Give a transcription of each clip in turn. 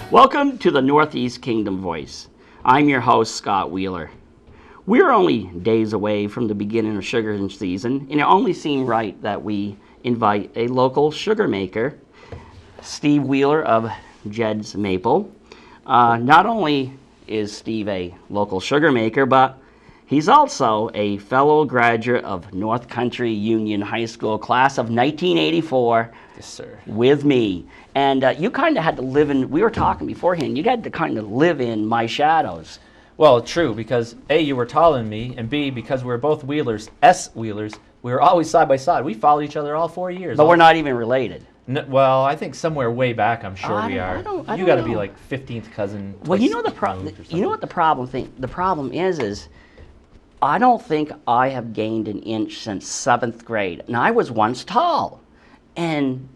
Welcome to the Northeast Kingdom Voice. I'm your host, Scott Wheeler. We're only days away from the beginning of sugar season, and it only seemed right that we invite a local sugar maker, Steve Wheeler of Jed's Maple. Not only is Steve a local sugar maker, but he's also a fellow graduate of North Country Union High School class of 1984. Yes, sir. With me. And you kind of had to live in, we were talking beforehand, you had to kind of live in my shadows. Well, true, because A, you were taller than me, and B, because we're both Wheelers, S-Wheelers, we were always side by side. We followed each other all 4 years. But we're not even related. Well, I think somewhere way back, I'm sure we are. I You got to don't be know. like 15th cousin. Well, you know the problem. You know what the problem is I don't think I have gained an inch since 7th grade. And I was once tall. And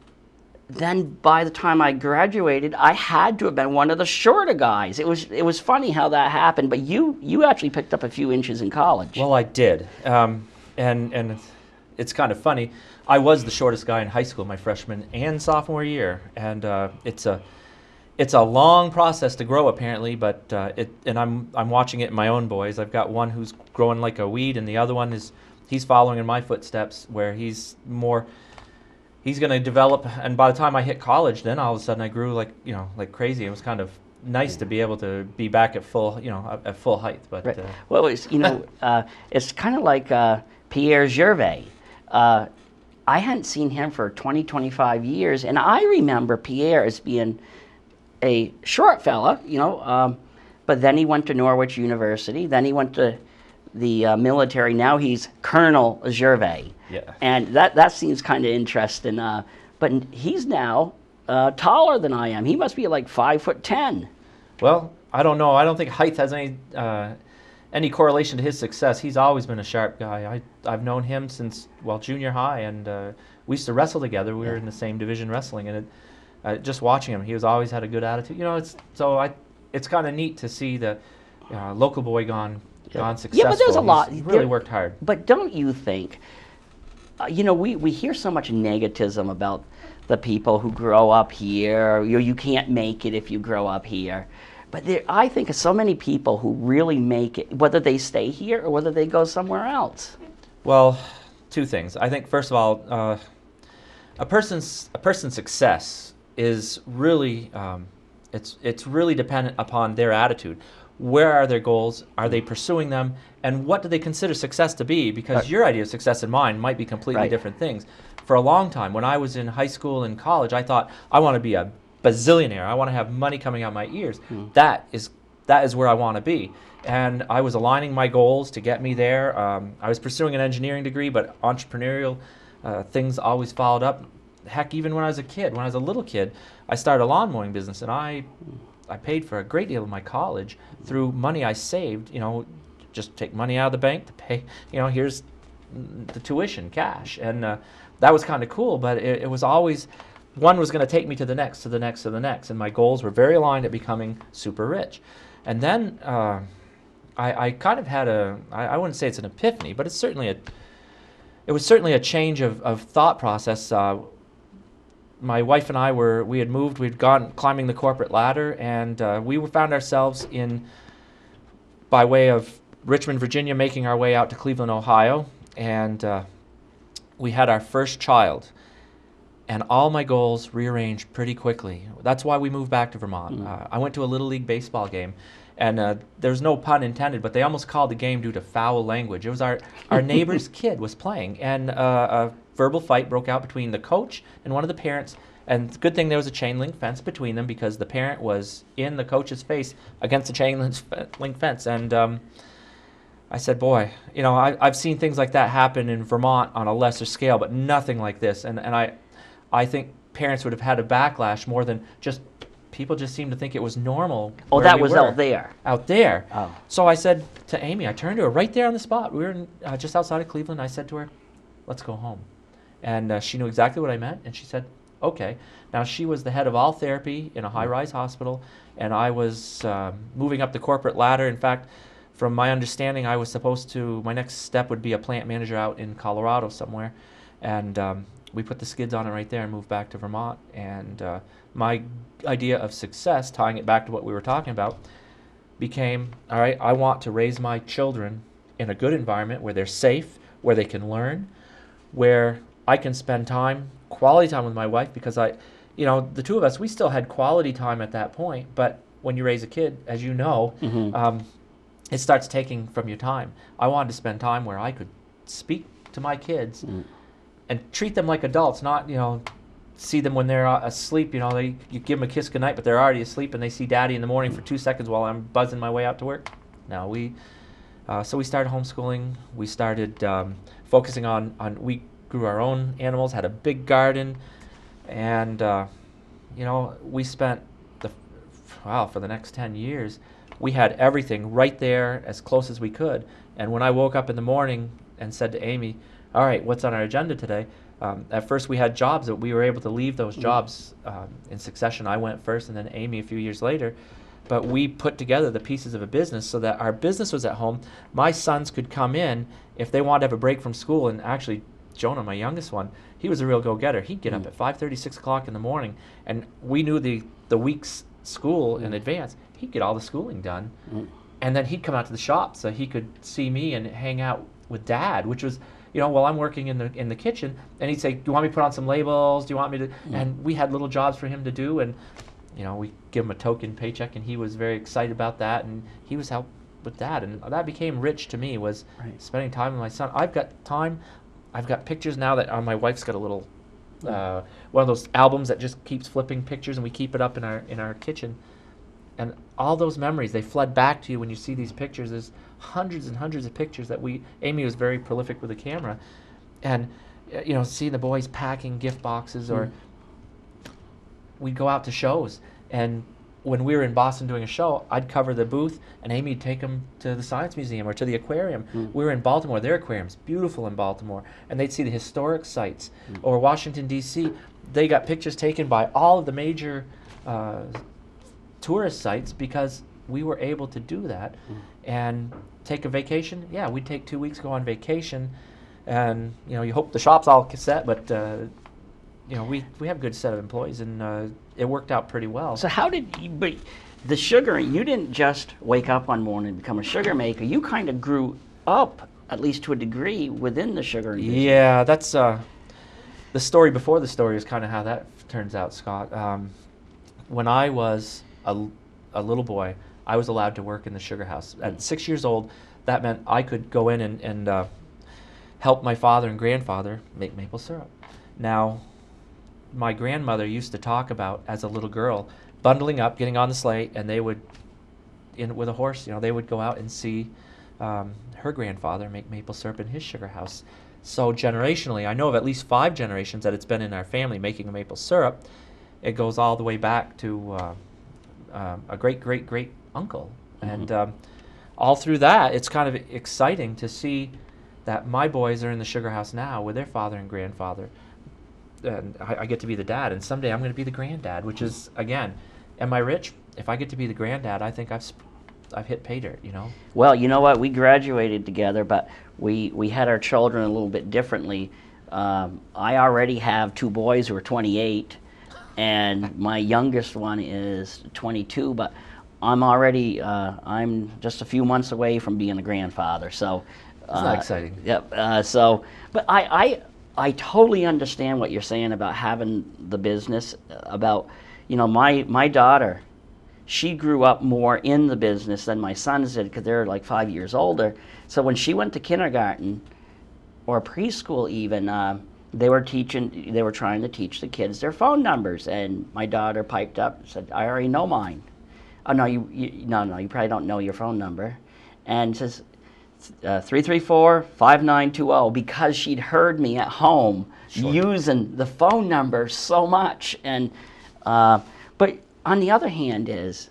then by the time I graduated, I had to have been one of the shorter guys. It was funny how that happened. But you actually picked up a few inches in college. Well, I did. And it's kind of funny. I was the shortest guy in high school my freshman and sophomore year. And it's a long process to grow, apparently, but I'm watching it in my own boys. I've got one who's growing like a weed, and the other one he's following in my footsteps, where he's going to develop. And by the time I hit college, then all of a sudden I grew like crazy. It was kind of nice to be able to be back at full height. But right. Well, it's kind of like Pierre Gervais. I hadn't seen him for 25 years, and I remember Pierre as being a short fella, but then he went to Norwich University. Then he went to the military. Now he's Colonel Gervais. Yeah. And that seems kind of interesting. But he's now taller than I am. He must be like 5'10". Well, I don't know. I don't think height has any correlation to his success. He's always been a sharp guy. I've known him since junior high, and we used to wrestle together. We were in the same division wrestling, and just watching him, he was always had a good attitude. It's kind of neat to see the local boy gone successful. Yeah, but there's a lot. He's really worked hard. But don't you think? We hear so much negativism about the people who grow up here. You can't make it if you grow up here. But I think of so many people who really make it, whether they stay here or whether they go somewhere else. Well, two things. I think first of all, a person's success is really it's really dependent upon their attitude. Where are their goals? Are they pursuing them? And what do they consider success to be? Because your idea of success and mine might be completely different things. For a long time, when I was in high school and college, I thought I want to be a bazillionaire. I want to have money coming out my ears. That is where I want to be. And I was aligning my goals to get me there. I was pursuing an engineering degree, but entrepreneurial things always followed up. Heck, even when I was a little kid, I started a lawn mowing business, and I paid for a great deal of my college through money I saved. Just take money out of the bank to pay. Here's the tuition, cash, and that was kind of cool. But it was always one was going to take me to the next, to the next, to the next, and my goals were very aligned at becoming super rich. And then I kind of had I wouldn't say it's an epiphany, but it was certainly a change of thought process. My wife and I we had moved, we'd gone climbing the corporate ladder, and we found ourselves by way of Richmond, Virginia, making our way out to Cleveland, Ohio, and we had our first child, and all my goals rearranged pretty quickly. That's why we moved back to Vermont. I went to a Little League baseball game, and there's no pun intended, but they almost called the game due to foul language. It was our neighbor's kid was playing, and a verbal fight broke out between the coach and one of the parents. And good thing there was a chain link fence between them, because the parent was in the coach's face against the chain link fence. And I said, boy, I've seen things like that happen in Vermont on a lesser scale, but nothing like this. And I think parents would have had a backlash more than just people just seemed to think it was normal. Oh, that was out there. Out there. Oh. So I said to Amy, I turned to her right there on the spot. We were just outside of Cleveland. I said to her, let's go home. And she knew exactly what I meant, and she said, okay. Now, she was the head of all therapy in a high-rise hospital, and I was moving up the corporate ladder. In fact, from my understanding, my next step would be a plant manager out in Colorado somewhere. And we put the skids on it right there and moved back to Vermont. And my idea of success, tying it back to what we were talking about, became, all right, I want to raise my children in a good environment where they're safe, where they can learn, where I can spend time, quality time with my wife, because the two of us, we still had quality time at that point. But when you raise a kid, as you know, it starts taking from your time. I wanted to spend time where I could speak to my kids and treat them like adults, not, see them when they're asleep. You give them a kiss goodnight, but they're already asleep, and they see Daddy in the morning for 2 seconds while I'm buzzing my way out to work. No, so we started homeschooling. We started focusing on we grew our own animals, had a big garden, and we spent for the next 10 years, we had everything right there as close as we could. And when I woke up in the morning and said to Amy, all right, what's on our agenda today? At first we had jobs that we were able to leave those jobs in succession. I went first and then Amy a few years later. But we put together the pieces of a business so that our business was at home. My sons could come in if they wanted to have a break from school. And actually, Jonah, my youngest one, he was a real go-getter. He'd get up at 5:30, 6 o'clock in the morning. And we knew the week's school in advance. He'd get all the schooling done. And then he'd come out to the shop so he could see me and hang out with Dad, which was, while I'm working in the kitchen. And he'd say, do you want me to put on some labels? Do you want me to? And we had little jobs for him to do. And we give him a token paycheck, and he was very excited about that, and he was helped with that, and that became rich to me, was spending time with my son. I've got time. I've got pictures now that my wife's got a little one of those albums that just keeps flipping pictures, and we keep it up in our kitchen. And all those memories, they flood back to you when you see these pictures. There's hundreds and hundreds of pictures that Amy was very prolific with a camera, and seeing the boys packing gift boxes, or we'd go out to shows, and when we were in Boston doing a show, I'd cover the booth, and Amy'd take them to the Science Museum or to the aquarium. We were in Baltimore. Their aquarium's beautiful in Baltimore, and they'd see the historic sites. Or Washington, D.C., they got pictures taken by all of the major tourist sites because we were able to do that. And take a vacation, we'd take 2 weeks, go on vacation, and you hope the shop's all set, but we have a good set of employees, and it worked out pretty well. So how did you, but the sugaring, you didn't just wake up one morning and become a sugar maker. You kind of grew up, at least to a degree, within the sugaring business. Yeah, that's the story before the story is kind of how that turns out, Scott. When I was a little boy, I was allowed to work in the sugar house. At 6 years old, that meant I could go in and help my father and grandfather make maple syrup. Now, my grandmother used to talk about, as a little girl, bundling up, getting on the sleigh, and they would, with a horse, they would go out and see her grandfather make maple syrup in his sugar house. So generationally, I know of at least 5 generations that it's been in our family making a maple syrup. It goes all the way back to a great uncle. And all through that, it's kind of exciting to see that my boys are in the sugar house now with their father and grandfather. And I get to be the dad, and someday I'm going to be the granddad, which is, again, am I rich? If I get to be the granddad, I think I've hit pay dirt, Well, you know what? We graduated together, but we had our children a little bit differently. I already have 2 boys who are 28, and my youngest one is 22, but I'm just a few months away from being a grandfather. So isn't that exciting? Yep. But I totally understand what you're saying about having the business, about, my daughter, she grew up more in the business than my sons did because they're like 5 years older. So when she went to kindergarten or preschool even, they were trying to teach the kids their phone numbers. And my daughter piped up and said, I already know mine. Oh, no, you probably don't know your phone number. And says, 334-5920, because she'd heard me at home using the phone number so much. And but on the other hand is,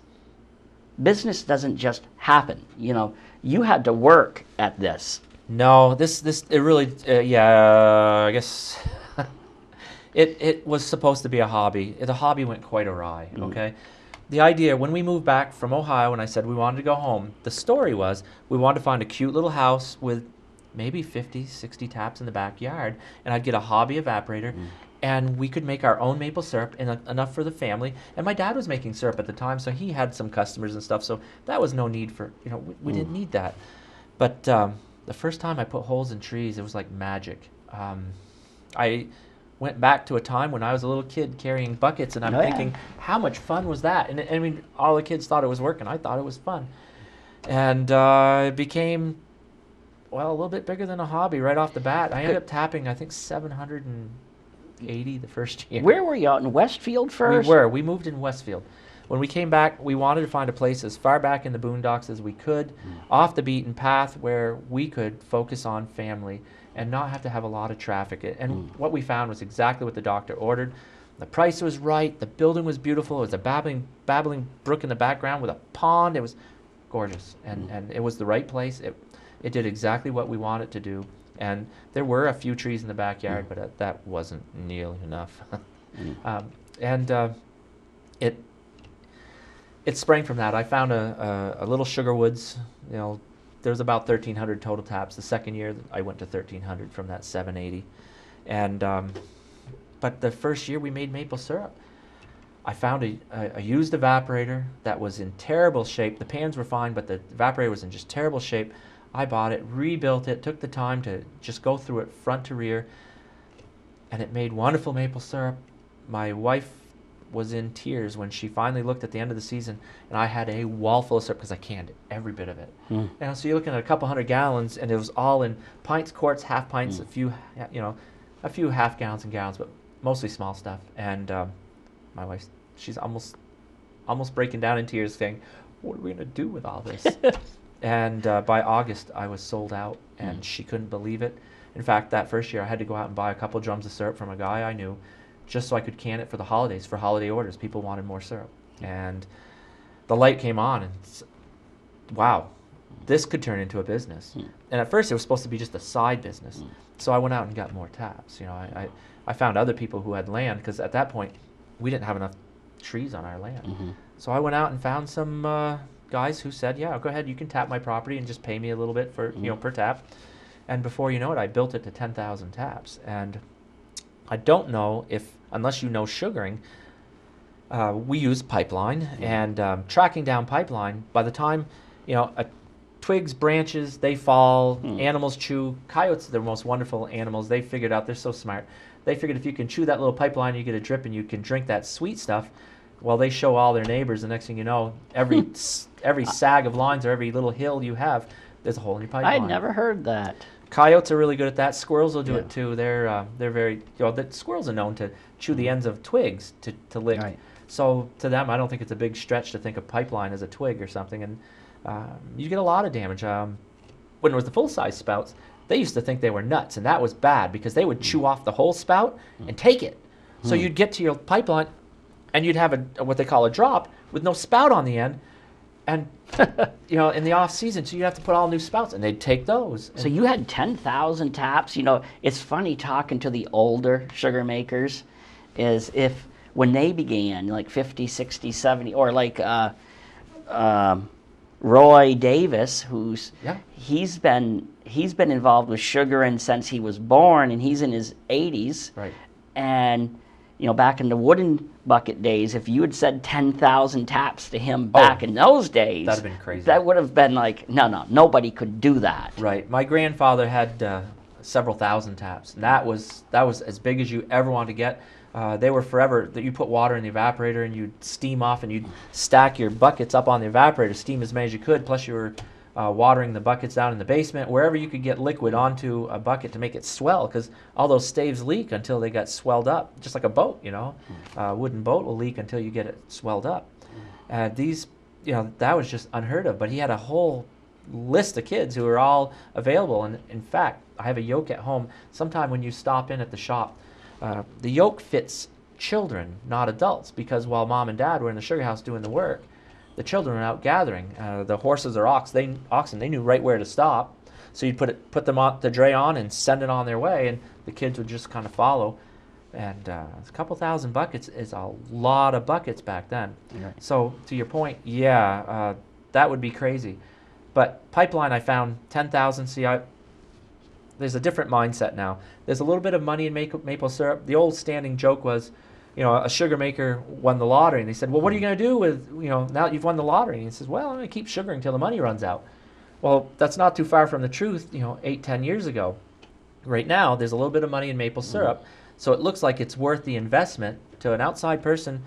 business doesn't just happen. You had to work at this. No, it really, I guess it was supposed to be a hobby. The hobby went quite awry, okay? The idea, when we moved back from Ohio and I said we wanted to go home, the story was we wanted to find a cute little house with maybe 50, 60 taps in the backyard, and I'd get a hobby evaporator, and we could make our own maple syrup and enough for the family. And my dad was making syrup at the time, so he had some customers and stuff, so that was no need for, we didn't need that. But the first time I put holes in trees, it was like magic. I went back to a time when I was a little kid carrying buckets, and I'm thinking, how much fun was that? And I mean, all the kids thought it was work, and I thought it was fun. And it became, well, a little bit bigger than a hobby right off the bat. I ended up tapping, I think, 780 the first year. Where were you, out in Westfield first? We were. We moved in Westfield. When we came back, we wanted to find a place as far back in the boondocks as we could, off the beaten path, where we could focus on family and not have to have a lot of traffic. And what we found was exactly what the doctor ordered. The price was right. The building was beautiful. It was a babbling brook in the background with a pond. It was gorgeous, and it was the right place. It did exactly what we wanted to do. And there were a few trees in the backyard, but that wasn't nearly enough. It sprang from that. I found a little sugar woods. There was about 1,300 total taps. The second year, I went to 1,300 from that 780. And but the first year, we made maple syrup. I found a used evaporator that was in terrible shape. The pans were fine, but the evaporator was in just terrible shape. I bought it, rebuilt it, took the time to just go through it front to rear, and it made wonderful maple syrup. My wife was in tears when she finally looked at the end of the season, and I had a wall full of syrup because I canned every bit of it. So you're looking at a couple hundred gallons, and it was all in pints, quarts, half pints, a few half gallons and gallons, but mostly small stuff. And my wife, she's almost breaking down in tears, saying, "What are we gonna do with all this?" And by August, I was sold out, and she couldn't believe it. In fact, that first year, I had to go out and buy a couple drums of syrup from a guy I knew, just so I could can it for the holidays, for holiday orders. People wanted more syrup. And the light came on, and wow, this could turn into a business. And at first, it was supposed to be just a side business. So I went out and got more taps. I found other people who had land, because at that point, we didn't have enough trees on our land. So I went out and found some guys who said, yeah, go ahead, you can tap my property and just pay me a little bit for per tap. And before you know it, I built it to 10,000 taps. And I don't know if, unless you know sugaring, we use pipeline, and tracking down pipeline, by the time, twigs, branches, they fall, animals chew. Coyotes are the most wonderful animals. They figured out, they're so smart. They figured if you can chew that little pipeline, you get a drip and you can drink that sweet stuff. Well, they show all their neighbors. The next thing you know, every sag of lines or every little hill you have, there's a hole in your pipeline. I'd never heard that. Coyotes are really good at that. Squirrels will do it too. They're very, the squirrels are known to chew the ends of twigs to lick. Right. So to them, I don't think it's a big stretch to think of pipeline as a twig or something. And you get a lot of damage. When it was the full-size spouts, they used to think they were nuts, and that was bad because they would chew off the whole spout and take it. So you'd get to your pipeline, and you'd have what they call a drop with no spout on the end. And, in the off season, so you have to put all new spouts, and they'd take those. So you had 10,000 taps. It's funny talking to the older sugar makers, is if when they began, like 50, 60, 70, or like Roy Davis, he's been involved with sugaring since he was born, and he's in his 80s. Right. And back in the wooden bucket days, if you had said 10,000 taps to him back in those days, that'd have been crazy. That would have been like, no, nobody could do that. Right. My grandfather had several thousand taps, and that was as big as you ever wanted to get. They were forever that you put water in the evaporator and you'd steam off, and you'd stack your buckets up on the evaporator, steam as many as you could, plus you were watering the buckets down in the basement, wherever you could get liquid onto a bucket to make it swell, because all those staves leak until they got swelled up, just like a boat, A wooden boat will leak until you get it swelled up. That was just unheard of, but he had a whole list of kids who were all available, and in fact, I have a yoke at home. Sometime when you stop in at the shop, the yoke fits children, not adults, because while mom and dad were in the sugar house doing the work, the children were out gathering. The horses or oxen, they knew right where to stop. So you'd put them on the dray on and send it on their way, and the kids would just kind of follow. And a couple thousand buckets is a lot of buckets back then. Right. So to your point, that would be crazy. But pipeline, I found 10,000. See, there's a different mindset now. There's a little bit of money in maple syrup. The old standing joke was, a sugar maker won the lottery, and they said, well, what are you going to do with, now that you've won the lottery? And he says, well, I'm going to keep sugaring until the money runs out. Well, that's not too far from the truth, 8, 10 years ago. Right now, there's a little bit of money in maple syrup, so it looks like it's worth the investment to an outside person.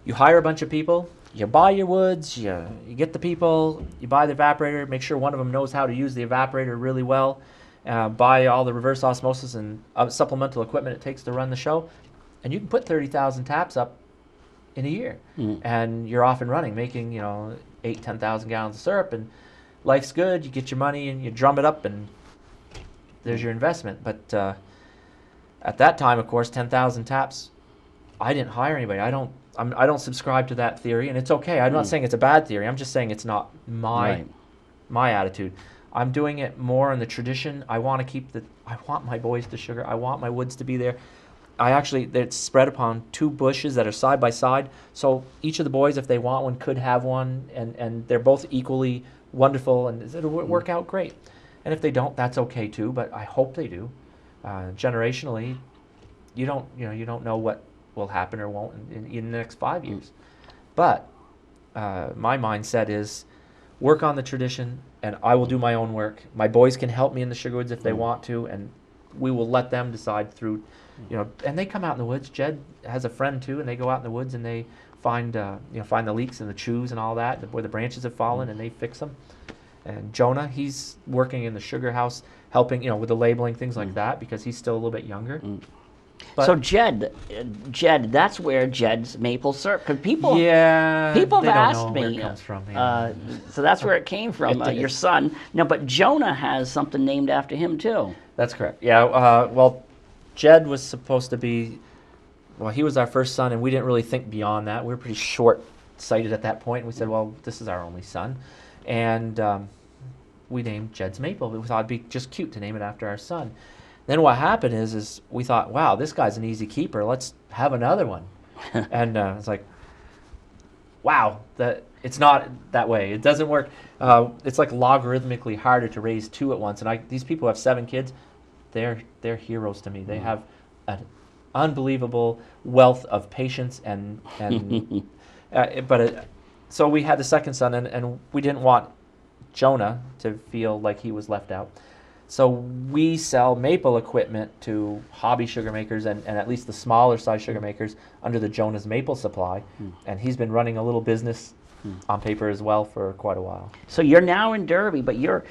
You hire a bunch of people, you buy your woods, you get the people, you buy the evaporator, make sure one of them knows how to use the evaporator really well, buy all the reverse osmosis and supplemental equipment it takes to run the show, and you can put 30,000 taps up in a year, and you're off and running, making 8, 10,000 gallons of syrup, and life's good. You get your money and you drum it up, and there's your investment. But at that time, of course, 10,000 taps, I didn't hire anybody. I don't subscribe to that theory, and it's okay. I'm not saying it's a bad theory. I'm just saying it's not my attitude. I'm doing it more in the tradition. I want my boys to sugar. I want my woods to be there. It's spread upon 2 bushes that are side by side. So each of the boys, if they want one, could have one, and they're both equally wonderful, and it'll work out great. And if they don't, that's okay too. But I hope they do. Generationally, you don't know what will happen or won't in the next 5 years. But my mindset is work on the tradition, and I will do my own work. My boys can help me in the sugar woods if they want to, and we will let them decide through, and they come out in the woods. Jed has a friend too, and they go out in the woods and they find the leaks and the chews and all that, where the branches have fallen, and they fix them. And Jonah, he's working in the sugar house, helping, with the labeling, things like that, because he's still a little bit younger. But so Jed, that's where Jed's maple syrup, because people have they don't asked know me. where it comes from. So that's where it came from, your son. Now, but Jonah has something named after him too. That's correct. Yeah. Well, Jed was supposed to be. Well, he was our first son, and we didn't really think beyond that. We were pretty short-sighted at that point. We said, well, this is our only son. And we named Jed's Maple. We thought it'd be just cute to name it after our son. Then what happened is we thought, wow, this guy's an easy keeper. Let's have another one. And it's like, wow, it's not that way. It doesn't work. It's like logarithmically harder to raise 2 at once. And these people who have 7 kids, they're heroes to me. They have an unbelievable wealth of patience and so we had the second son, and we didn't want Jonah to feel like he was left out. So we sell maple equipment to hobby sugar makers and at least the smaller size sugar makers under the Jonah's Maple Supply, and he's been running a little business on paper as well for quite a while. So you're now in Derby, but your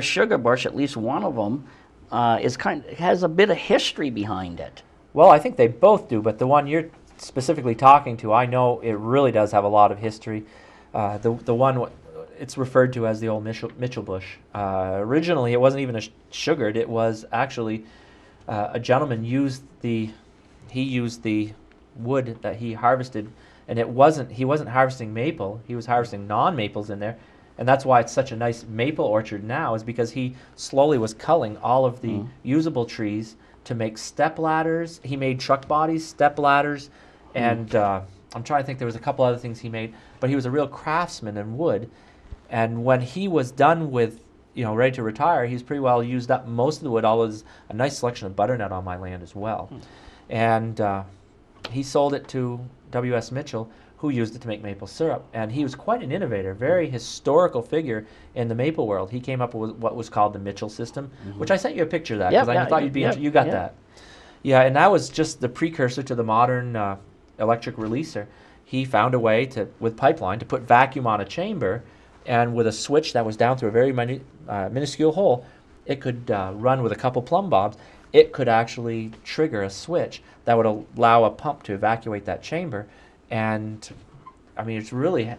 sugar bush, at least one of them, has a bit of history behind it. Well, I think they both do, but the one you're specifically talking to, I know it really does have a lot of history. The one, it's referred to as the old Mitchell bush. Originally, it wasn't even sugared. It was actually a gentleman used the wood that he harvested, and he wasn't harvesting maple. He was harvesting non-maples in there, and that's why it's such a nice maple orchard now, is because he slowly was culling all of the usable trees to make step ladders. He made truck bodies, step ladders, and I'm trying to think, there was a couple other things he made, but he was a real craftsman in wood. And when he was done with, ready to retire, he's pretty well used up most of the wood, although there's a nice selection of butternut on my land as well. And he sold it to W.S. Mitchell, who used it to make maple syrup. And he was quite an innovator, very historical figure in the maple world. He came up with what was called the Mitchell system, which I sent you a picture of that, because I thought you'd be interested. You got that. Yeah, and that was just the precursor to the modern electric releaser. He found a way with pipeline, to put vacuum on a chamber, and with a switch that was down through a very minuscule hole, it could run with a couple plumb bobs. It could actually trigger a switch that would allow a pump to evacuate that chamber. And I mean,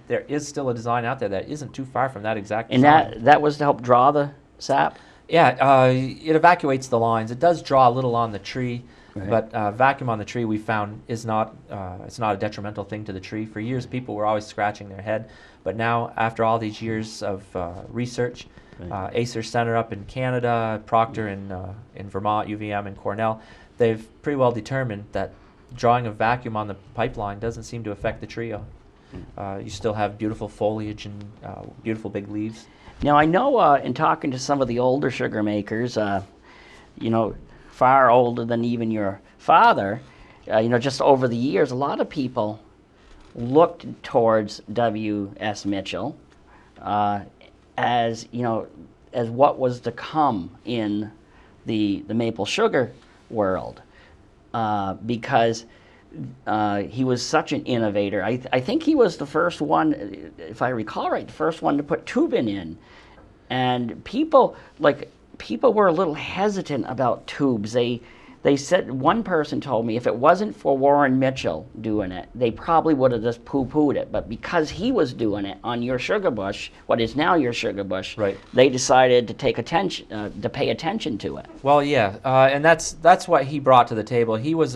there is still a design out there that isn't too far from that exact design. And that was to help draw the sap? Yeah, it evacuates the lines. It does draw a little on the tree, right. But vacuum on the tree, we found, is not it's not a detrimental thing to the tree. For years, people were always scratching their head, but now, after all these years of research, right. Acer Center up in Canada, Proctor in Vermont, UVM in Cornell, they've pretty well determined that drawing a vacuum on the pipeline doesn't seem to affect the tree You still have beautiful foliage and beautiful big leaves. Now, I know in talking to some of the older sugar makers, far older than even your father, just over the years, a lot of people looked towards W.S. Mitchell as what was to come in the maple sugar world, because he was such an innovator. I think he was the first one, if I recall right, the first one to put tubing in, and people were a little hesitant about tubes. They said, one person told me if it wasn't for Warren Mitchell doing it, they probably would have just poo-pooed it. But because he was doing it on your sugar bush, what is now your sugar bush, right, they decided to to pay attention to it. Well, yeah, and that's what he brought to the table. He was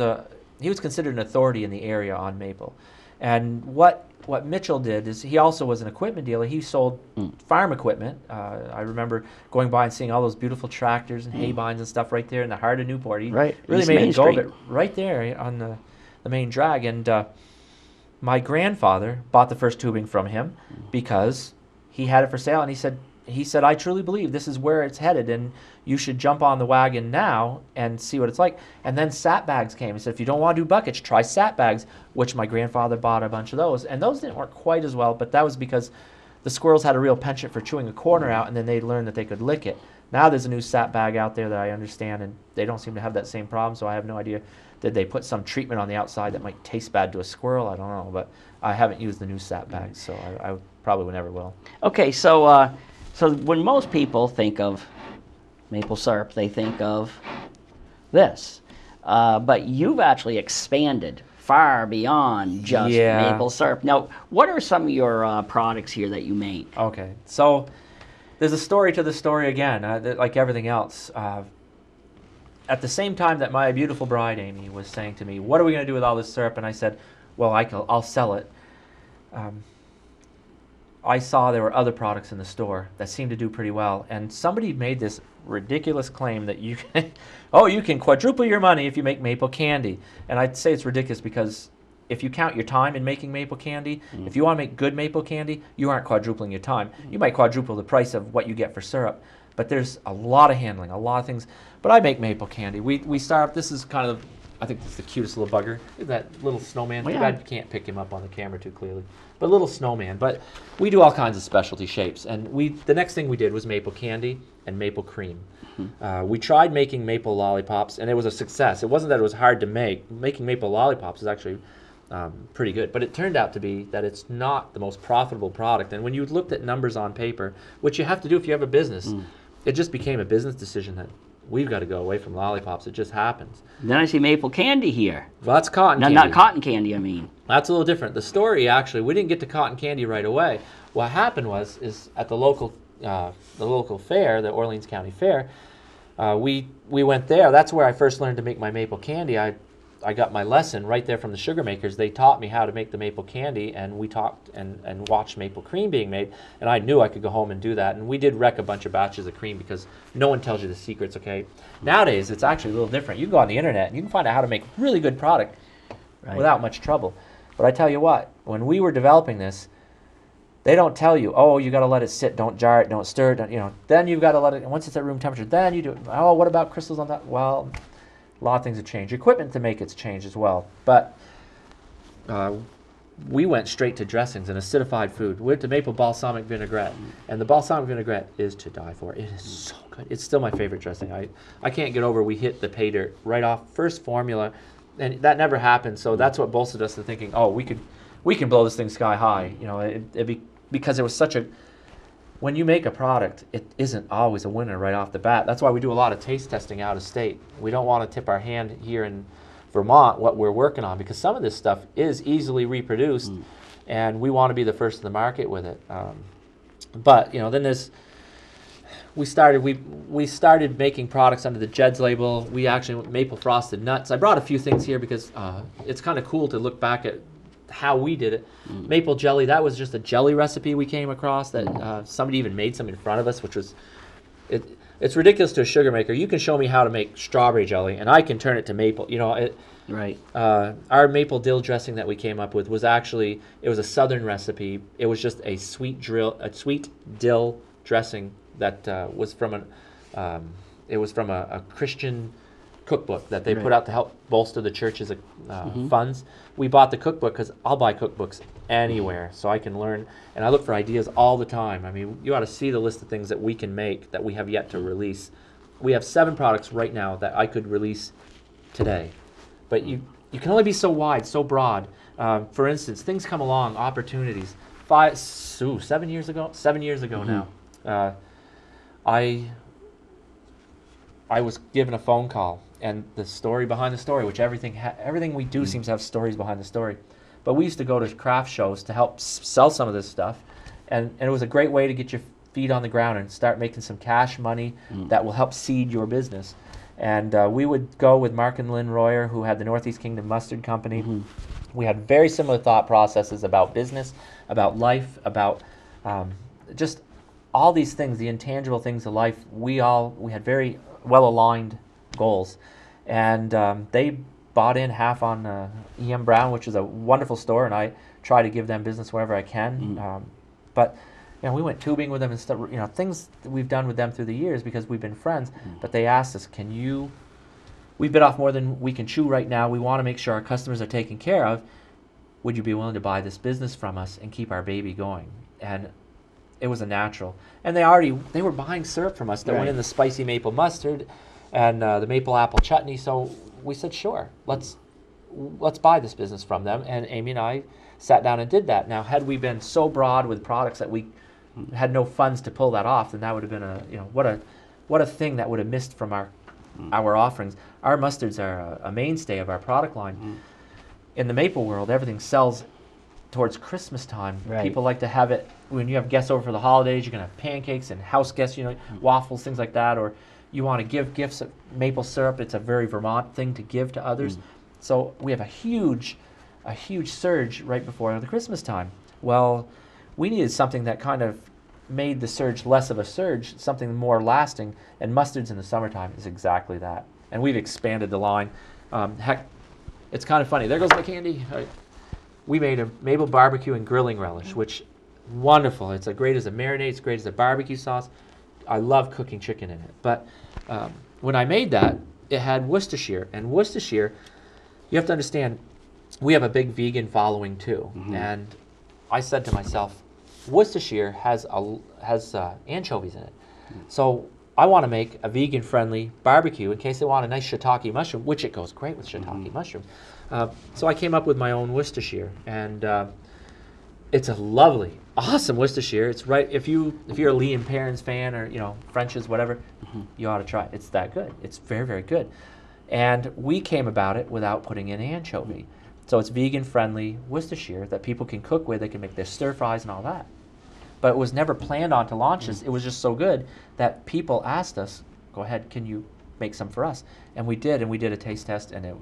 considered an authority in the area on maple, and what Mitchell did is he also was an equipment dealer. He sold farm equipment. I remember going by and seeing all those beautiful tractors and hay binds and stuff right there in the heart of Newport. He really East made Main a go of Street. it right there on the main drag. And my grandfather bought the first tubing from him because he had it for sale, and he said, I truly believe this is where it's headed, and you should jump on the wagon now and see what it's like. And then sap bags came. He said, if you don't want to do buckets, try sap bags, which my grandfather bought a bunch of those. And those didn't work quite as well, but that was because the squirrels had a real penchant for chewing a corner out, and then they learned that they could lick it. Now there's a new sap bag out there that I understand, and they don't seem to have that same problem, so I have no idea. Did they put some treatment on the outside that might taste bad to a squirrel? I don't know, but I haven't used the new sap bags, so I probably never will. Okay, so when most people think of maple syrup, they think of this. But you've actually expanded far beyond just maple syrup. Now, what are some of your products here that you make? Okay, so there's a story to the story again, like everything else. At the same time that my beautiful bride, Amy, was saying to me, what are we going to do with all this syrup? And I said, well, I'll sell it. I saw there were other products in the store that seemed to do pretty well, and somebody made this ridiculous claim that you can quadruple your money if you make maple candy. And I'd say it's ridiculous because if you count your time in making maple candy, if you want to make good maple candy, you aren't quadrupling your time. You might quadruple the price of what you get for syrup, but there's a lot of handling, a lot of things. But I make maple candy. We start, this is kind of, I think this is the cutest little bugger. That little snowman. Too bad you can't pick him up on the camera too clearly. But little snowman. But we do all kinds of specialty shapes. And the next thing we did was maple candy and maple cream. We tried making maple lollipops, and it was a success. It wasn't that it was hard to make. Making maple lollipops is actually pretty good. But it turned out to be that it's not the most profitable product. And when you looked at numbers on paper, which you have to do if you have a business, it just became a business decision that we've got to go away from lollipops. It just happens. Then I see maple candy here. Well, that's cotton candy. Not cotton candy, I mean. That's a little different. The story, actually, we didn't get to cotton candy right away. What happened is at the local fair, the Orleans County Fair, we went there. That's where I first learned to make my maple candy. I got my lesson right there from the sugar makers. They taught me how to make the maple candy, and we talked and watched maple cream being made, and I knew I could go home and do that. And we did wreck a bunch of batches of cream because no one tells you the secrets, okay? Nowadays, it's actually a little different. You can go on the internet and you can find out how to make really good product without much trouble. But I tell you what, when we were developing this, they don't tell you, oh, you got to let it sit, don't jar it, don't stir it, then you've got to let it, once it's at room temperature, then you do it. Oh, what about crystals on that? Well, a lot of things have changed. Equipment to make it's changed as well. But we went straight to dressings and acidified food. We went to maple balsamic vinaigrette. And the balsamic vinaigrette is to die for. It is so good. It's still my favorite dressing. I can't get over we hit the pay dirt right off first formula. And that never happened. So that's what bolstered us to thinking, oh, we can blow this thing sky high. Because it was such a... When you make a product, it isn't always a winner right off the bat. That's why we do a lot of taste testing out of state. We don't want to tip our hand here in Vermont what we're working on, because some of this stuff is easily reproduced, and we want to be the first in the market with it. But then there's we started making products under the Jed's label. We actually maple frosted nuts. I brought a few things here because it's kind of cool to look back at how we did it. Maple jelly, that was just a jelly recipe we came across that somebody even made some in front of us, which was it's ridiculous to a sugar maker. You can show me how to make strawberry jelly and I can turn it to maple. Right. Our maple dill dressing that we came up with was actually, it was a southern recipe. It was just a sweet dill dressing that was from a Christian cookbook that they put out to help bolster the church's funds. We bought the cookbook because I'll buy cookbooks anywhere so I can learn, and I look for ideas all the time. I mean, you ought to see the list of things that we can make that we have yet to release. We have 7 products right now that I could release today, but you can only be so wide, so broad. For instance, things come along, opportunities. 7 years ago now, I was given a phone call, and the story behind the story, which everything we do seems to have stories behind the story. But we used to go to craft shows to help sell some of this stuff, and it was a great way to get your feet on the ground and start making some cash money that will help seed your business. And we would go with Mark and Lynn Royer, who had the Northeast Kingdom Mustard Company. We had very similar thought processes about business, about life, about just all these things, the intangible things of life. We had very well-aligned goals. And they bought in half on E.M. Brown, which is a wonderful store, and I try to give them business wherever I can. But we went tubing with them and stuff, things that we've done with them through the years because we've been friends. But they asked us, we bit off more than we can chew right now. We want to make sure our customers are taken care of. Would you be willing to buy this business from us and keep our baby going? And it was a natural. And they were buying syrup from us that went in the spicy maple mustard and the maple apple chutney. So we said, sure, let's buy this business from them. And Amy and I sat down and did that. Now, had we been so broad with products that we had no funds to pull that off, then that would have been what a thing that would have missed from our offerings. Our mustards are a mainstay of our product line. In the maple world, everything sells towards Christmas time. People like to have it when you have guests over for the holidays. You're gonna have pancakes and house guests, waffles, things like that, or you want to give gifts of maple syrup. It's a very Vermont thing to give to others. So we have a huge surge right before the Christmas time. Well, we needed something that kind of made the surge less of a surge, something more lasting, and mustards in the summertime is exactly that. And we've expanded the line. Heck, it's kind of funny. There goes my candy. We made a maple barbecue and grilling relish, which wonderful. It's great as a marinade. It's great as a barbecue sauce. I love cooking chicken in it. But when I made that, it had Worcestershire. And Worcestershire, you have to understand, we have a big vegan following too. And I said to myself, Worcestershire has anchovies in it. So I want to make a vegan-friendly barbecue in case they want a nice shiitake mushroom, which it goes great with shiitake mushroom. So I came up with my own Worcestershire, and it's a lovely, awesome Worcestershire. It's right, if you're a Liam Perrins fan or French's, whatever, you ought to try it. It's that good. It's very, very good. And we came about it without putting in anchovy. So it's vegan-friendly Worcestershire that people can cook with. They can make their stir fries and all that. But it was never planned on to launch this. It was just so good that people asked us, go ahead, can you make some for us? And we did a taste test, and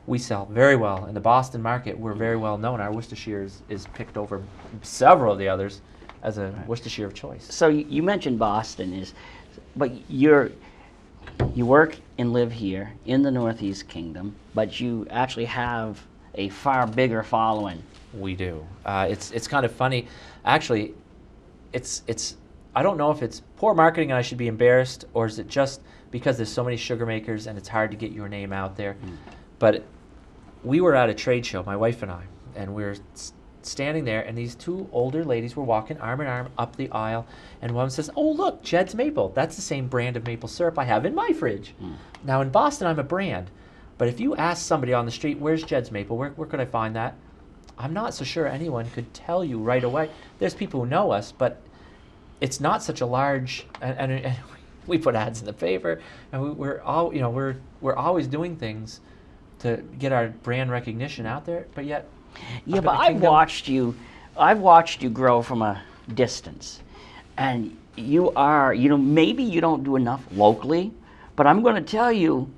we sell very well. In the Boston market, we're very well known. Our Worcestershire is picked over several of the others as a Worcestershire of choice. So you mentioned Boston, but you work and live here in the Northeast Kingdom, but you actually have a far bigger following. We do. It's kind of funny. Actually, it's I don't know if it's poor marketing and I should be embarrassed, or is it just because there's so many sugar makers and it's hard to get your name out there. But we were at a trade show, my wife and I, and we were standing there, and these 2 older ladies were walking arm in arm up the aisle, and one says, oh look, Jed's Maple. That's the same brand of maple syrup I have in my fridge. Now in Boston, I'm a brand, but if you ask somebody on the street, where's Jed's Maple, where could I find that? I'm not so sure anyone could tell you right away. There's people who know us, but it's not such a large, and we put ads in the paper, and we're always doing things to get our brand recognition out there, but yet. Yeah, but I've watched you grow from a distance, and you are, maybe you don't do enough locally, but I'm going to tell you,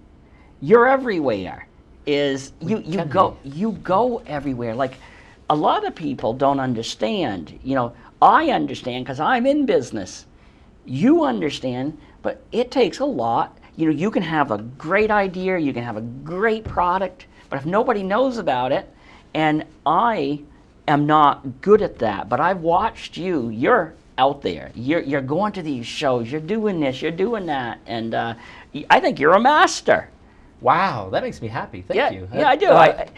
you're everywhere. You go everywhere. Like, a lot of people don't understand. I understand because I'm in business. You understand, but it takes a lot. you can have a great idea, you can have a great product, but if nobody knows about it, and I am not good at that, but I've watched you. You're out there. You're going to these shows. You're doing this. You're doing that, and I think you're a master. Wow, that makes me happy. Thank you. Yeah, I do. Like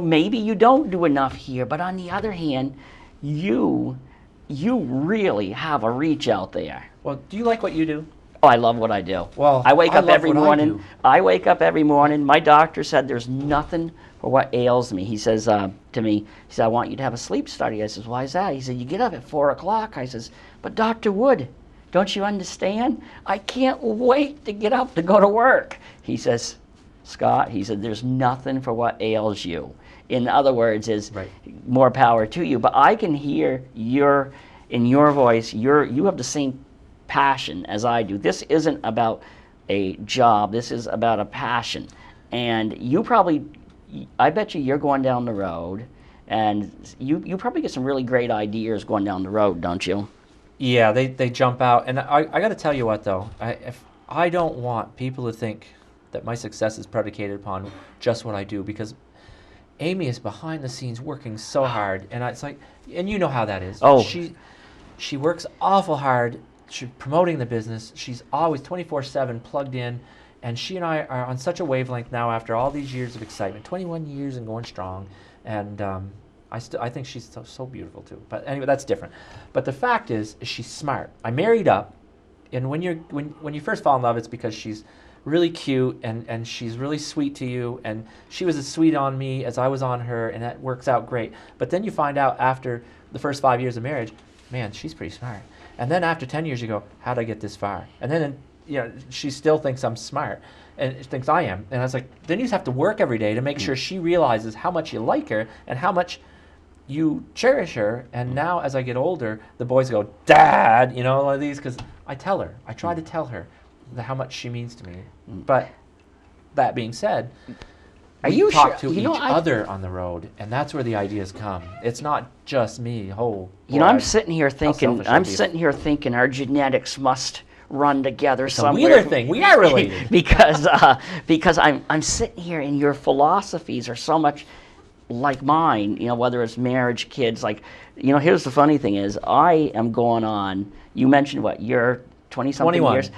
maybe you don't do enough here, but on the other hand, you really have a reach out there. Well, do you like what you do? Oh, I love what I do. Well, I wake I up love every what I morning. do. I wake up every morning. My doctor said there's nothing for what ails me. He says to me, he said, I want you to have a sleep study. I says, why is that? He said, you get up at 4 o'clock. I says, but Dr. Wood, don't you understand? I can't wait to get up to go to work. He says, Scott, he said, there's nothing for what ails you. In other words, is Right. more power to you. But I can hear in your voice, you have the same passion as I do. This isn't about a job. This is about a passion. And I bet you're going down the road, and you probably get some really great ideas going down the road, don't you? Yeah, they jump out. And I got to tell you what, though. I don't want people to think that my success is predicated upon just what I do, because Amy is behind the scenes working so hard. And it's like, and you know how that is. Oh. She works awful hard. She's promoting the business. She's always 24/7 plugged in. And she and I are on such a wavelength now after all these years of excitement, 21 years and going strong. And I think she's so beautiful too. But anyway, that's different. But the fact is she's smart. I married up, and when you first fall in love, it's because she's really cute and she's really sweet to you. And she was as sweet on me as I was on her, and that works out great. But then you find out after the first 5 years of marriage, man, she's pretty smart. And then after 10 years, you go, how'd I get this far? And then she still thinks I'm smart and thinks I am. And I was like, then you just have to work every day to make sure she realizes how much you like her and how much you cherish her. And now as I get older, the boys go, Dad, all of these, because I try to tell her how much she means to me. But that being said, we talk to each other on the road, and that's where the ideas come. It's not just me. I'm sitting here thinking our genetics must run together it's somewhere. a Wheeler thing. We are related. because I'm sitting here, and your philosophies are so much like mine. Whether it's marriage, kids. Here's the funny thing is, I am going on. You mentioned what you're 20-something years.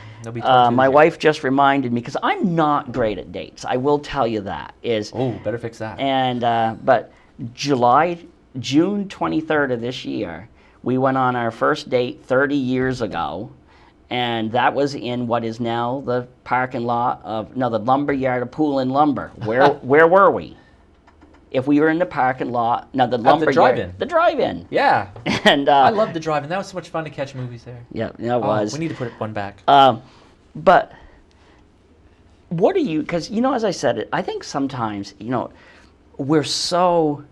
My wife just reminded me, because I'm not great at dates. I will tell you that. Better fix that. And but June 23rd of this year, we went on our first date 30 years ago, and that was in what is now the parking lot of the lumber yard of Pool and Lumber. Where were we? If we were in the parking lot, the lumber yard, the drive-in. Yeah. And I love the drive-in. That was so much fun to catch movies there. Yeah, it was. We need to put one back. But what are you? Because as I said, I think sometimes we're so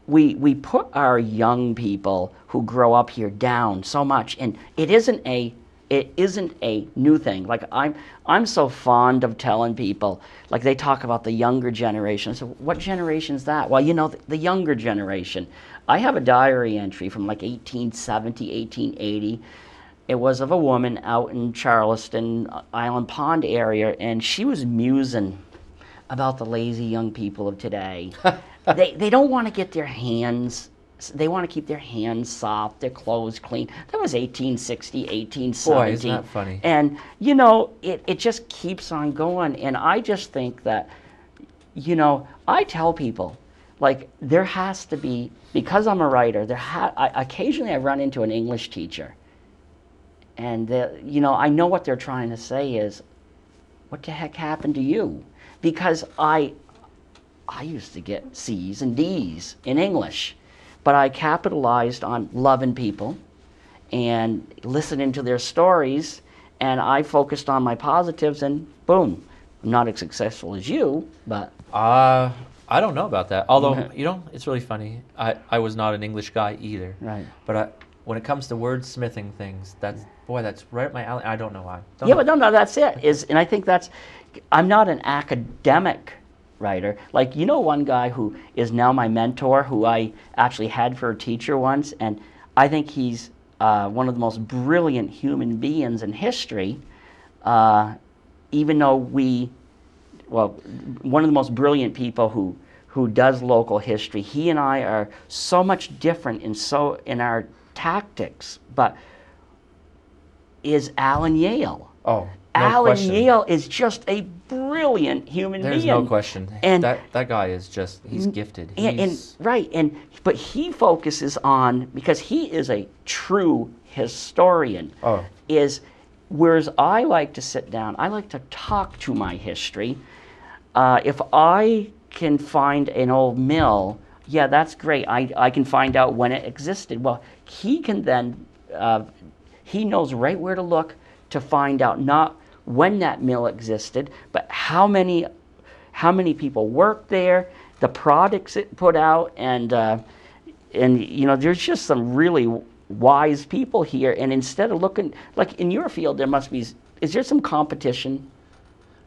we put our young people who grow up here down so much, and it isn't a new thing. Like I'm so fond of telling people, like they talk about the younger generation. So what generation is that? Well, the younger generation. I have a diary entry from like 1870, 1880. It was of a woman out in Charleston, Island Pond area, and she was musing about the lazy young people of today. They don't want to get their hands. They want to keep their hands soft, their clothes clean. That was 1860, 1870. Boy, isn't that funny? And, it just keeps on going. And I just think that, I tell people, like, there has to be, because I'm a writer, occasionally I run into an English teacher. And, I know what they're trying to say is, what the heck happened to you? Because I used to get C's and D's in English. But I capitalized on loving people and listening to their stories, and I focused on my positives, and boom, I'm not as successful as you, but... I don't know about that. Although, it's really funny. I was not an English guy either. Right. But when it comes to wordsmithing things, that's right up my alley. I don't know why. But no, that's it. And I think I'm not an academic writer. Like, one guy who is now my mentor, who I actually had for a teacher once, and I think he's one of the most brilliant human beings in history. even though one of the most brilliant people who does local history, he and I are so much different in our tactics, but is Alan Yale. Oh, no Alan question. Yale is just a brilliant human being. There's no question. And that guy is just, he's gifted. But he focuses on, because he is a true historian, whereas I like to sit down, I like to talk to my history. If I can find an old mill, yeah, that's great. I can find out when it existed. Well, he can then, he knows right where to look to find out not when that mill existed, but how many people worked there, the products it put out, and there's just some really wise people here. And instead of looking, like in your field, is there some competition?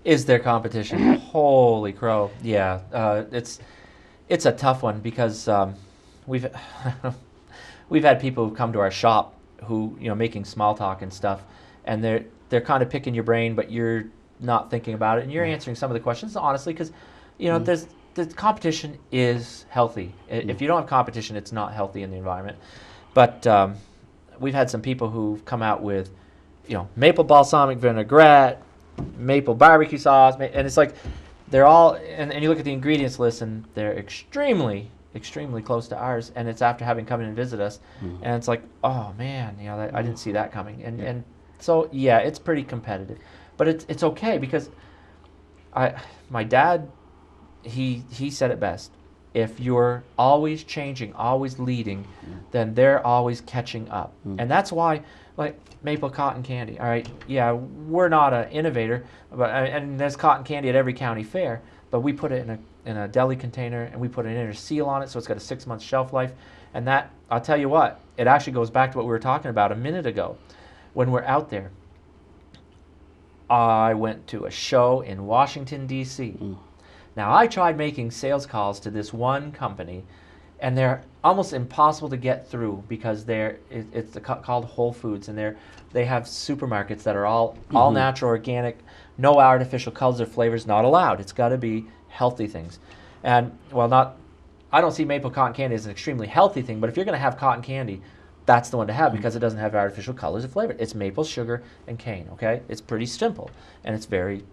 Is there competition? Holy crow! Yeah, it's a tough one because we've had people who come to our shop who making small talk and stuff, and they're kind of picking your brain, but you're not thinking about it, and you're answering some of the questions honestly because the competition is healthy. If you don't have competition, it's not healthy in the environment. But we've had some people who've come out with maple balsamic vinaigrette, maple barbecue sauce, and it's like they're all, and you look at the ingredients list and they're extremely close to ours, and it's after having come in and visit us, and it's like, oh man, I didn't see that coming, and so yeah, it's pretty competitive, but it's okay because my dad, he said it best. If you're always changing, always leading, then they're always catching up, and that's why, like maple cotton candy. All right, yeah, we're not an innovator, and there's cotton candy at every county fair, but we put it in a deli container, and we put an inner seal on it, so it's got a 6-month shelf life, and that, I'll tell you what, it actually goes back to what we were talking about a minute ago. When we're out there, I went to a show in Washington, D.C. Now, I tried making sales calls to this one company, and they're almost impossible to get through because it's called Whole Foods, and they have supermarkets that are all natural, organic, no artificial colors or flavors, not allowed. It's got to be healthy things. And, I don't see maple cotton candy as an extremely healthy thing, but if you're going to have cotton candy, that's the one to have because it doesn't have artificial colors or flavor. It's maple, sugar, and cane, okay? It's pretty simple, and it's very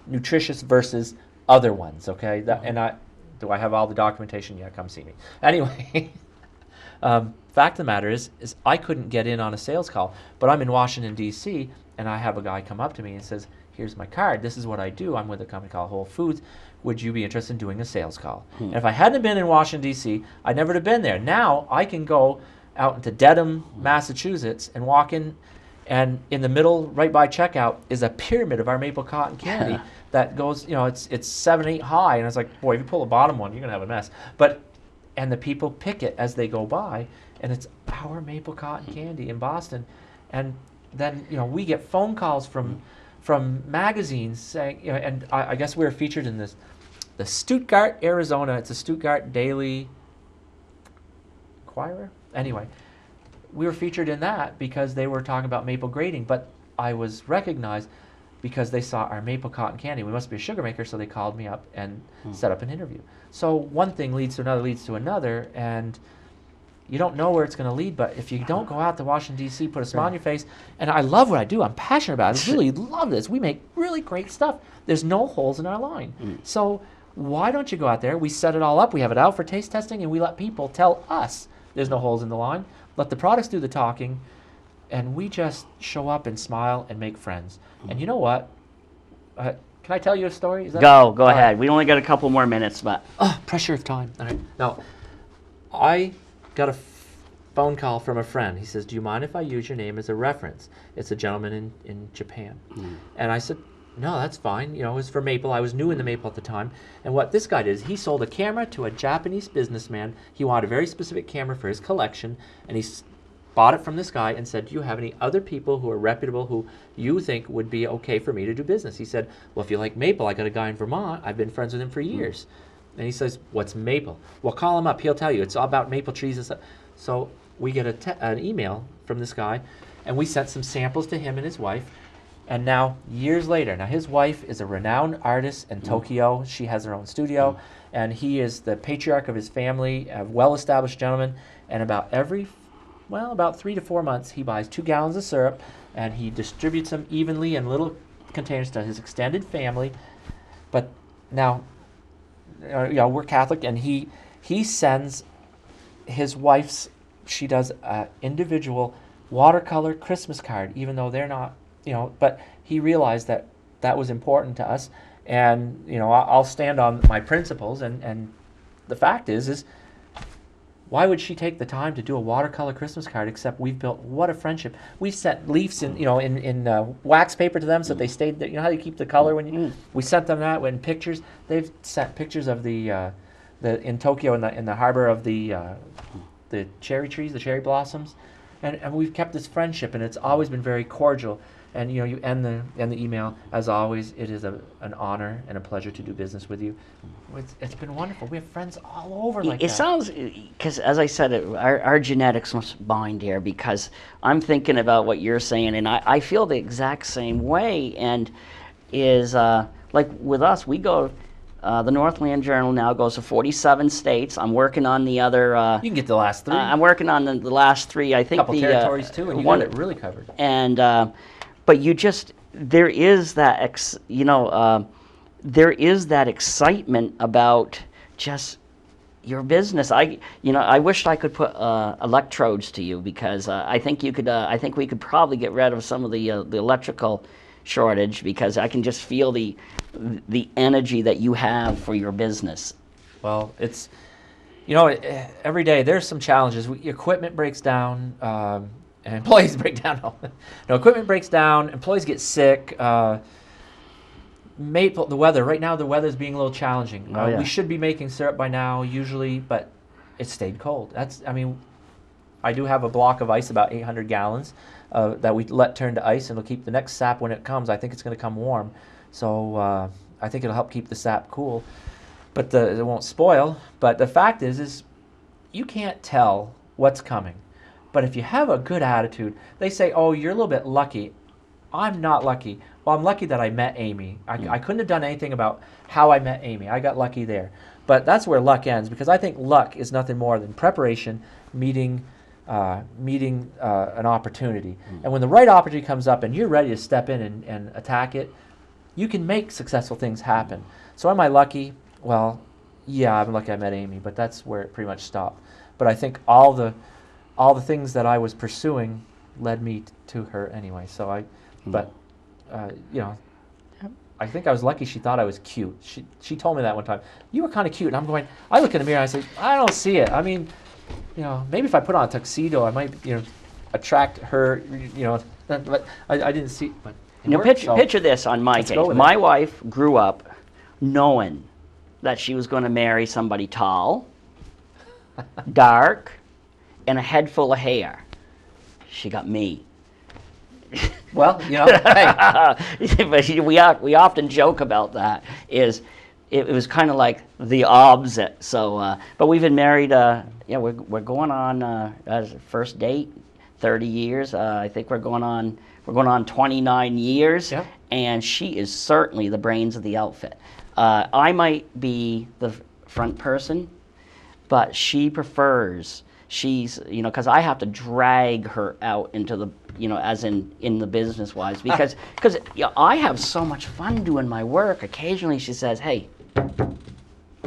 nutritious versus other ones, okay? Do I have all the documentation? Yeah, come see me. Anyway, fact of the matter is I couldn't get in on a sales call, but I'm in Washington, D.C., and I have a guy come up to me and says, here's my card. This is what I do. I'm with a company called Whole Foods. Would you be interested in doing a sales call? And if I hadn't been in Washington, D.C., I'd never have been there. Now I can go out into Dedham, Massachusetts, and walk in, and in the middle, right by checkout, is a pyramid of our maple cotton candy that goes, it's 7, 8 high, and it's like, boy, if you pull the bottom one, you're gonna have a mess. And the people pick it as they go by, and it's our maple cotton candy in Boston, and then we get phone calls from magazines saying, and I guess we were featured in the Stuttgart, Arizona. It's a Stuttgart Daily Inquirer. Anyway, we were featured in that because they were talking about maple grading, but I was recognized because they saw our maple cotton candy. We must be a sugar maker, so they called me up and set up an interview. So one thing leads to another, and you don't know where it's going to lead, but if you don't go out to Washington, D.C., put a smile on your face, and I love what I do. I'm passionate about it. I really love this. We make really great stuff. There's no holes in our line. So why don't you go out there? We set it all up. We have it out for taste testing, and we let people tell us there's no holes in the line. Let the products do the talking, and we just show up and smile and make friends. And you know what? Can I tell you a story? Go ahead. Right. We only got a couple more minutes, but... pressure of time. All right. Now, I got a phone call from a friend. He says, do you mind if I use your name as a reference? It's a gentleman in Japan. And I said, no, that's fine. It was for maple. I was new in the maple at the time. And what this guy did is he sold a camera to a Japanese businessman. He wanted a very specific camera for his collection, and he bought it from this guy and said, do you have any other people who are reputable who you think would be okay for me to do business? He said, well, if you like maple, I got a guy in Vermont. I've been friends with him for years. And he says, what's maple? Well, call him up. He'll tell you. It's all about maple trees and stuff. So we get an email from this guy, and we sent some samples to him and his wife. And now, years later, now his wife is a renowned artist in Tokyo. She has her own studio, and he is the patriarch of his family, a well-established gentleman. And about about 3 to 4 months, he buys 2 gallons of syrup, and he distributes them evenly in little containers to his extended family. But now, we're Catholic, and he sends his wife's. She does an individual watercolor Christmas card, even though they're not. But he realized that that was important to us, and I'll stand on my principles. And the fact is why would she take the time to do a watercolor Christmas card? Except we've built what a friendship. We've sent leaves in wax paper to them so that they stayed. You know how you keep the color when you. We sent them that in pictures. They've sent pictures of the in Tokyo in the harbor of the cherry trees, the cherry blossoms, and we've kept this friendship, and it's always been very cordial. And you end the email, as always, it is an honor and a pleasure to do business with you. It's been wonderful. We have friends all over like that. It sounds, because as I said, our genetics must bind here, because I'm thinking about what you're saying, and I feel the exact same way. And is like with us, we go, the Northland Journal now goes to 47 states. I'm working on the other. You can get the last 3. I'm working on the last 3. I think a couple territories too, and you got it really covered. And but there is that there is that excitement about just your business. I wished I could put electrodes to you, because I think you could. I think we could probably get rid of some of the electrical shortage, because I can just feel the energy that you have for your business. Well, it's every day there's some challenges. Equipment breaks down. And employees break down. No, equipment breaks down. Employees get sick. The weather. Right now, the weather's being a little challenging. We should be making syrup by now, usually, but it stayed cold. I do have a block of ice, about 800 gallons, that we let turn to ice, and it'll keep the next sap when it comes. I think it's going to come warm, so I think it'll help keep the sap cool, but it won't spoil. But the fact is you can't tell what's coming. But if you have a good attitude, they say, oh, you're a little bit lucky. I'm not lucky. Well, I'm lucky that I met Amy. I couldn't have done anything about how I met Amy. I got lucky there. But that's where luck ends, because I think luck is nothing more than preparation, meeting an opportunity. And when the right opportunity comes up and you're ready to step in and attack it, you can make successful things happen. So am I lucky? Well, yeah, I'm lucky I met Amy, but that's where it pretty much stopped. But I think all the things that I was pursuing led me to her anyway. So I think I was lucky she thought I was cute. She told me that one time. You were kind of cute. And I look in the mirror and I say, I don't see it. I mean, maybe if I put on a tuxedo, I might, attract her, but I didn't see. But picture this on my case. My wife grew up knowing that she was going to marry somebody tall, dark, and a head full of hair. She got me. Well, hey. But we often joke about that. It was kind of like the opposite. So, but we've been married. We're going on as a first date, 30 years. I think we're going on 29 years. Yeah. And she is certainly the brains of the outfit. I might be the front person, but she prefers. She's, because I have to drag her out into the, as in the business wise, because I have so much fun doing my work. Occasionally she says, hey,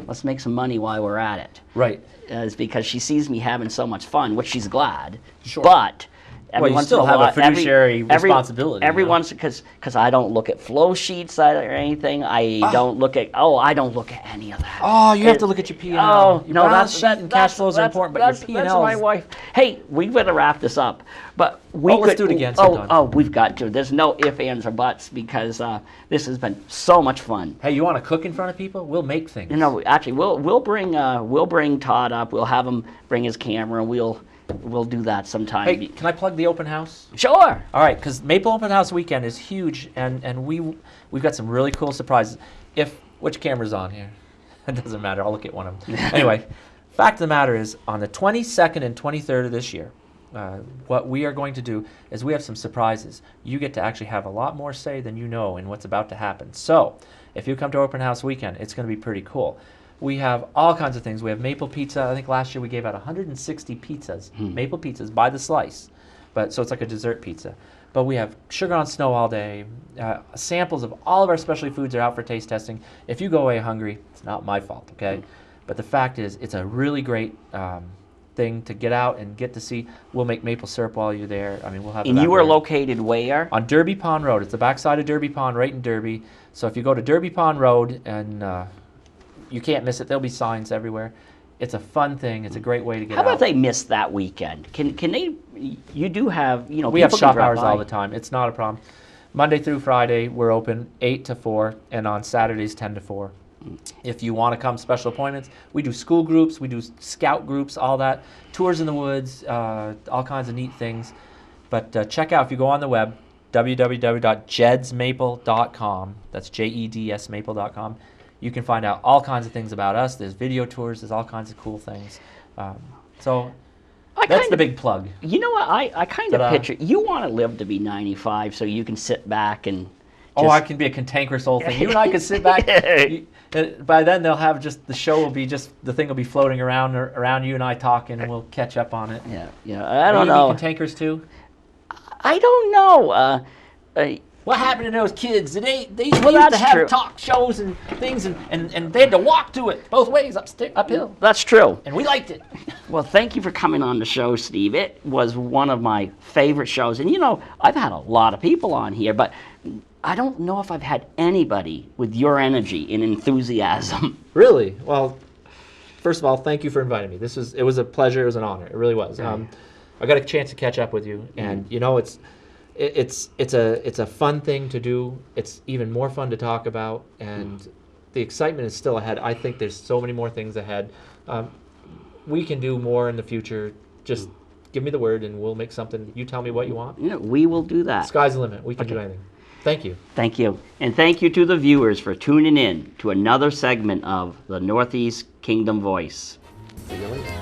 let's make some money while we're at it. Right. It's because she sees me having so much fun, which she's glad. Sure. But every you once still in a have while, a fiduciary responsibility. Every once, because I don't look at flow sheets or anything. I don't look at any of that. Oh, you have to look at your P&L. Oh, your no, balance sheet and cash flows are important, but your P&L. That's my wife. Hey, we better wrap this up. But let's do it again sometime. We've got to. There's no ifs, ands, or buts, because this has been so much fun. Hey, you want to cook in front of people? We'll make things. Actually, we'll bring Todd up. We'll have him bring his camera, and we'll do that sometime. Hey, can I plug the open house? Sure. All right, because Maple Open House Weekend is huge, and we've got some really cool surprises. Which camera's on here? It doesn't matter. I'll look at one of them. Anyway, fact of the matter is, on the 22nd and 23rd of this year, what we are going to do is we have some surprises. You get to actually have a lot more say than you know in what's about to happen. So if you come to Open House Weekend, it's going to be pretty cool. We have all kinds of things. We have maple pizza. I think last year we gave out 160 pizzas, maple pizzas by the slice. So it's like a dessert pizza. But we have sugar on snow all day. Samples of all of our specialty foods are out for taste testing. If you go away hungry, it's not my fault, okay? But the fact is, it's a really great thing to get out and get to see. We'll make maple syrup while you're there. I mean, we'll have. And you are located where? On Derby Pond Road. It's the backside of Derby Pond, right in Derby. So if you go to Derby Pond Road, and you can't miss it. There'll be signs everywhere. It's a fun thing. It's a great way to get out. How about they miss that weekend? Can they? You do have, you know, we have people shop can drive hours by. all the time. It's not a problem. Monday through Friday, we're open 8 to 4, and on Saturdays 10 to 4. If you want to come special appointments, we do school groups, we do scout groups, all that, tours in the woods, all kinds of neat things. But check out, if you go on the web, www.jedsmaple.com. That's J-E-D-S maple.com. You can find out all kinds of things about us. There's video tours. There's all kinds of cool things. So that's the big plug. You know what? I kind of picture, you want to live to be 95 so you can sit back and just... I can be a cantankerous old thing. You and I can sit back. By then, they'll have the show will be the thing will be floating around you and I talking, and we'll catch up on it. Yeah. I don't know. Are you cantankerous too? I don't know. What happened to those kids? They used to have talk shows and things, and they had to walk to it both ways, uphill. That's true. And we liked it. Well, thank you for coming on the show, Steve. It was one of my favorite shows. And, you know, I've had a lot of people on here, but I don't know if I've had anybody with your energy and enthusiasm. Really? Well, first of all, thank you for inviting me. It was a pleasure. It was an honor. It really was. I got a chance to catch up with you, and, you know, it's a fun thing to do. It's even more fun to talk about, and the excitement is still ahead. I think there's so many more things ahead. We can do more in the future. Just give me the word, and we'll make something. You tell me what you want. Yeah, we will do that. Sky's the limit. We can do anything. Thank you. Thank you. And thank you to the viewers for tuning in to another segment of the Northeast Kingdom Voice. See you later.